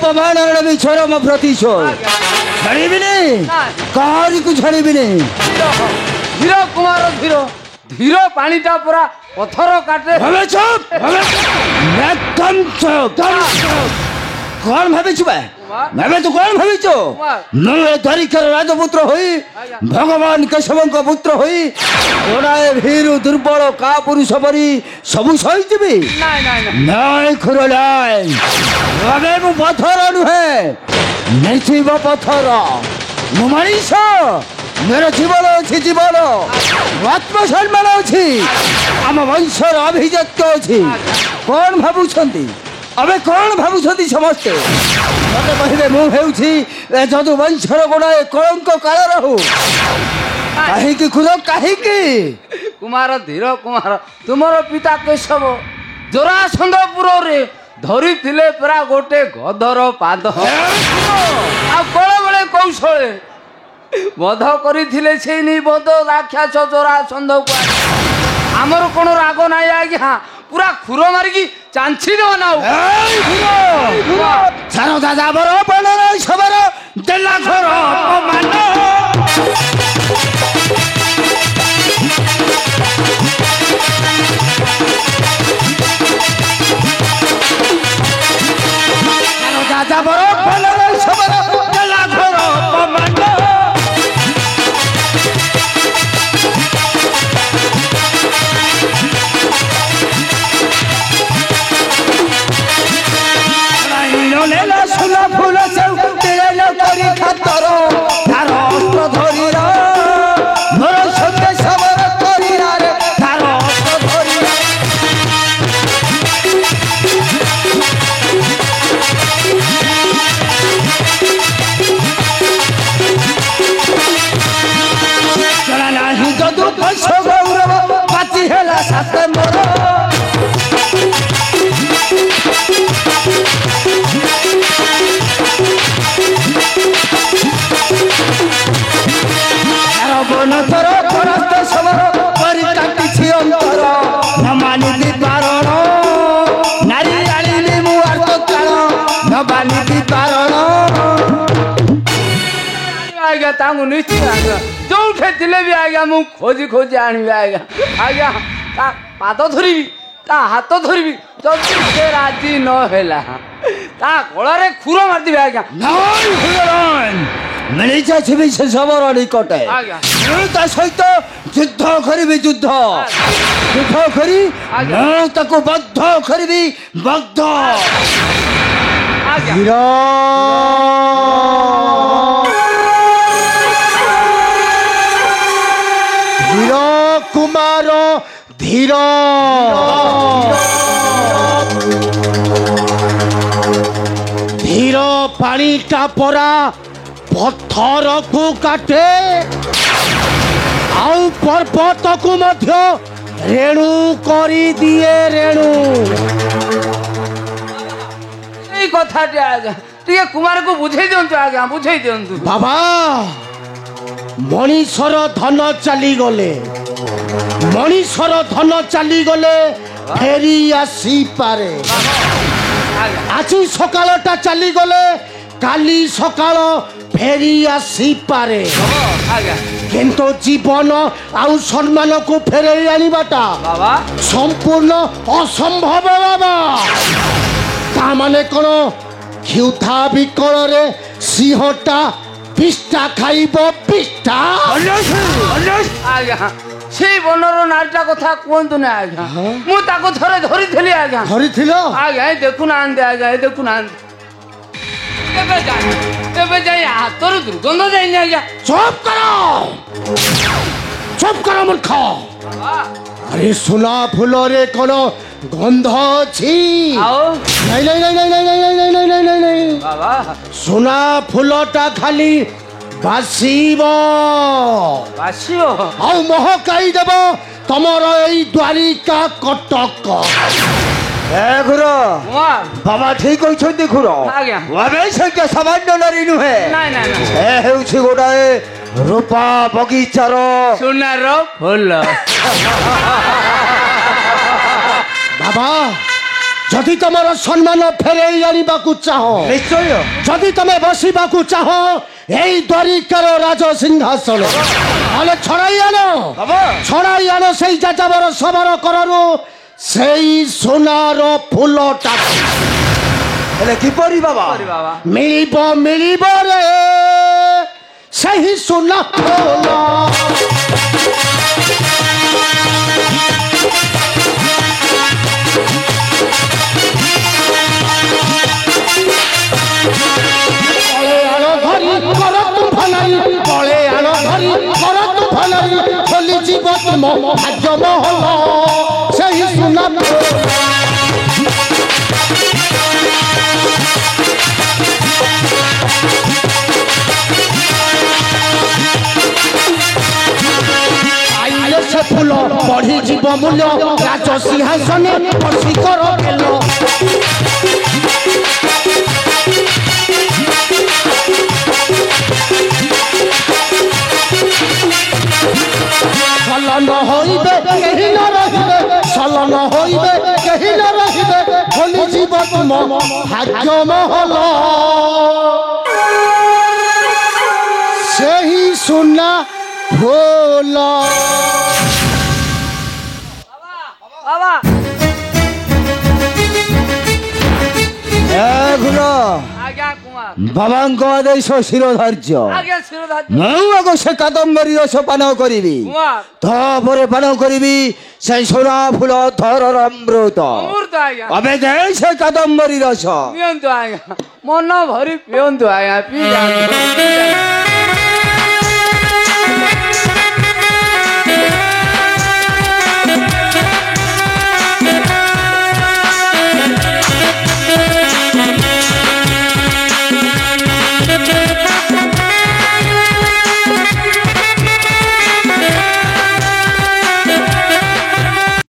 अपमान चरम प्रतिशोध छाड़बिनी कहानी को छाड़बिनी धीर कुमार धीर धीर पानीटा पूरा पथर काटे कौन भाई मैं तो कौन भाई द्वारिकार राजपुत्र हुई भगवान केशव पुत्र हुई ओडाए भीरु दुर्बल का पुरुष परी सबु सही नाय खुर मु पथर नुहे निर्जीव पथर मु मनीष मेरा जीवन अच्छी जीवन आत्मसम्मान अच्छी आम वंशर अभिजात अच्छी कौन भावुंट अबे कौन भावुंट समस्ते मत कहे मुझे जदु वंशर गोड़ाए कलंक काल रहू कहीं खुद कहीं कुमार धीर कुमार तुमर पिता केशव जरासंधपुर रे धरी थिले परा गोटे गधर पाद आ कल बड़े कौशले बध करथिले से बध राक्षस जरासंध को आमर कोन राग नाई आज्ञा पूरा खुर मारिकी चांछी देना सारो दादा बर बनर सबर देला घर अपमान सारो दादा बर बनर सबर देला घर अपमान सुना फूल सब तेरे नौकरी खातर तार अस्त्र धरी मोर सत्य सबर करी रे तार अस्त्र धरी चला नहीं जदु पंच गौरव पाती हेला साथे मोर बनतर परस्त समर परि काटिछि अंतर न मानिति कारण नारी आलिनि मु अर्थ काल न मानिति कारण आज्ञा तांगु निश्चित आज्ञा जोठे थिले भी आज्ञा मु खोजी खोजी आनिबे आज्ञा आज्ञा ता पाद धरिबी ता हाथ धरिबी जल्दी से राजी न होला ता गळारे खुर मार दिबे आज्ञा नाई खुरन मिली जाछि से सबर निकटे सहित युद्ध करी युद्ध युद्ध करी ताको बद्ध करी बद्ध धीर कुमार धीर धीर पानी टापरा पत्थर को काटे आउ पर्वत को मध्य रेणु करी दिए रेणु এই কথাটি আজ্ঞা টিকে কুমার को बुझाई दियंतु आज्ञा बुझाई दियंतु बाबा मनीषर धन चली गले मनीषर धन चली गले फेरी आसी पारे आज सकाळटा चली गले काली सकाळ फेरी आसी पारे किंतु जीवन आउ सम्मान को फेरे आनिबाटा बाबा संपूर्ण असंभव बाबा ता माने कोन क्षुधा विकल रे सिंहटा पिष्टा खाइबो पिष्टा आज्ञा से बनर नाटा कथा कहतु ना आज्ञा मु ताको थरे धरी थली आज्ञा धरी थिलो आज्ञा देखु ना आंदे आज्ञा देखु ना तेबे जाई हाथर दुर्गंध जाई ना आज्ञा चुप करो मूर्ख अरे सुना फूल रे कोन गंध छी आओ नहीं नहीं नहीं नहीं नहीं नहीं नहीं नहीं नहीं बाबा सुना फूलटा खाली बासीबो बासियो आ महकाई देब तमर एई द्वारिका कटक खुर बाबा ठीक कहते खुर से सामान्य नारी नुहे गोटाए रूपा बगीचार सोनार फूल बाबा যদি তোমার সম্মান ফেরাই আনিবাকু চাহ নিশ্চয় যদি তুমি বসিবাকু চাহ এই দ্বারিকার রাজ সিংহাসন তাহলে ছড়াই আনো সেই যাযাবর সবার করু সেই সোনার ফুলটা ହେଲେ କିପରି ବାବା বাবা ମିଳିବ ରେ ସେହି ସୁନା ଫୁଲ ବଳେ ଆଣ ଧରି କର ତୁ ଭଲାଇ ବଳେ ଆଣ ଧରି କର ତୁ ଭଲାଇ ଖୋଲିଯିବ ତୁମ ଭାଗ୍ୟ ମହଲ ସେହି ସୁନା ଫୁଲ আইলে সে ফুল বঢ়ি জীব মূল্য রাজ সিংহাসনে বসি কর গেল সলন হইবে কেহি ন রহিবে সলন হইবে কেহি ন রহিবে খোলি জীব তুম ভাগ্য মহল ସେହି ସୁନା ଫୁଲ বাবা ଏଗୁଣ আজ্ঞা কুমার ବାବାଙ୍କ ଆଦେଶ ଶିରୋଧାର୍ଯ୍ୟ আজ্ঞা শিরোধার ମୁଁ ଆଗ ସେ କାଦମ୍ବରୀ ରସ ପାନ କରିବି কুমার ତାପରେ ପାନ କରିବି ସେ সোনা ফুল ଧରର ଅମୃତ অমৃত আজ্ঞা ଏବେ ଦେ ସେ କାଦମ୍ବରୀ ରସ ପିଅନ୍ତୁ ଆଜ୍ଞା ମନ ଭରି ପିଅନ୍ତୁ ଆଜ୍ଞା ପିଇ ଯାଆନ୍ତୁ